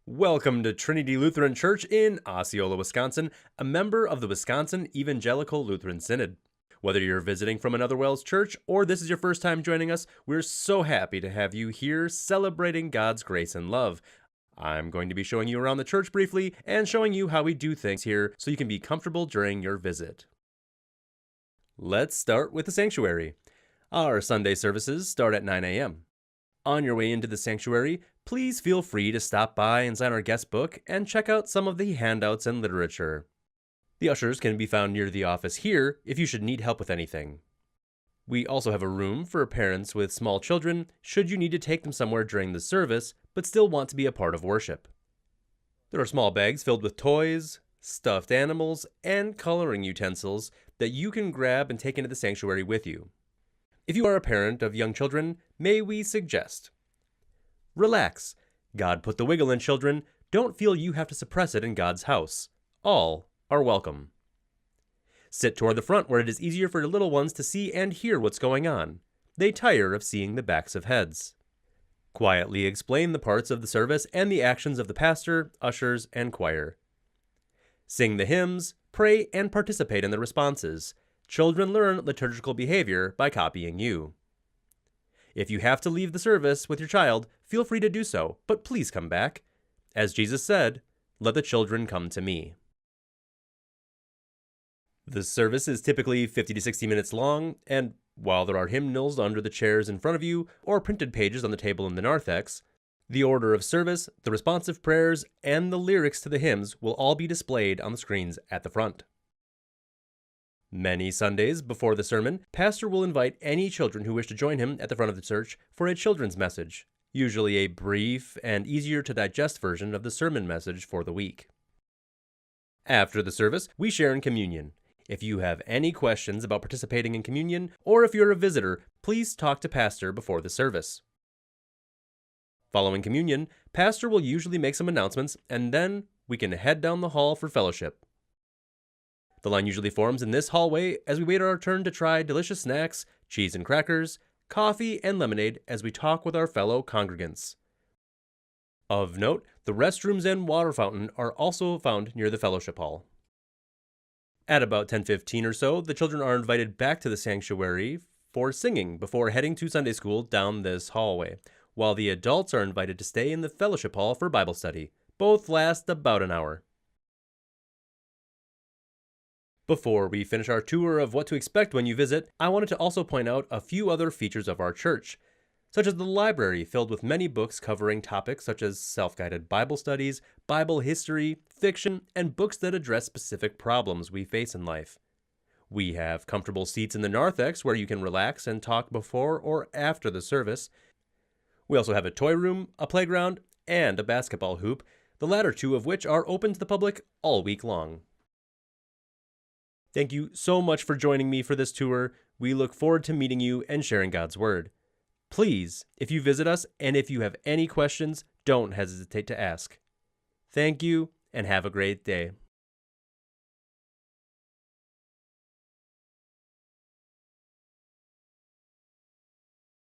Welcome to Trinity Lutheran Church in Osceola, Wisconsin, a member of the Wisconsin Evangelical Lutheran Synod. Whether you're visiting from another WELS church or this is your first time joining us, we're so happy to have you here celebrating God's grace and love. I'm going to be showing you around the church briefly and showing you how we do things here so you can be comfortable during your visit. Let's start with the sanctuary. Our Sunday services start at 9 a.m. On your way into the sanctuary, please feel free to stop by and sign our guest book and check out some of the handouts and literature. The ushers can be found near the office here if you should need help with anything. We also have a room for parents with small children should you need to take them somewhere during the service but still want to be a part of worship. There are small bags filled with toys, stuffed animals, and coloring utensils that you can grab and take into the sanctuary with you. If you are a parent of young children, may we suggest: relax. God put the wiggle in children. Don't feel you have to suppress it in God's house. All are welcome. Sit toward the front where it is easier for your little ones to see and hear what's going on. They tire of seeing the backs of heads. Quietly explain the parts of the service and the actions of the pastor, ushers, and choir. Sing the hymns, pray, and participate in the responses. Children learn liturgical behavior by copying you. If you have to leave the service with your child, feel free to do so, but please come back. As Jesus said, "Let the children come to me." The service is typically 50 to 60 minutes long, and while there are hymnals under the chairs in front of you or printed pages on the table in the narthex, the order of service, the responsive prayers, and the lyrics to the hymns will all be displayed on the screens at the front. Many Sundays before the sermon, Pastor will invite any children who wish to join him at the front of the church for a children's message, usually a brief and easier to digest version of the sermon message for the week. After the service, we share in communion. If you have any questions about participating in communion, or if you're a visitor, please talk to Pastor before the service. Following communion, Pastor will usually make some announcements, and then we can head down the hall for fellowship. The line usually forms in this hallway as we wait our turn to try delicious snacks, cheese and crackers, coffee, and lemonade as we talk with our fellow congregants. Of note, the restrooms and water fountain are also found near the fellowship hall. At about 10:15 or so, the children are invited back to the sanctuary for singing before heading to Sunday school down this hallway, while the adults are invited to stay in the fellowship hall for Bible study. Both last about an hour. Before we finish our tour of what to expect when you visit, I wanted to also point out a few other features of our church, such as the library filled with many books covering topics such as self-guided Bible studies, Bible history, fiction, and books that address specific problems we face in life. We have comfortable seats in the narthex where you can relax and talk before or after the service. We also have a toy room, a playground, and a basketball hoop, the latter two of which are open to the public all week long. Thank you so much for joining me for this tour. We look forward to meeting you and sharing God's Word. Please, if you visit us and if you have any questions, don't hesitate to ask. Thank you and have a great day.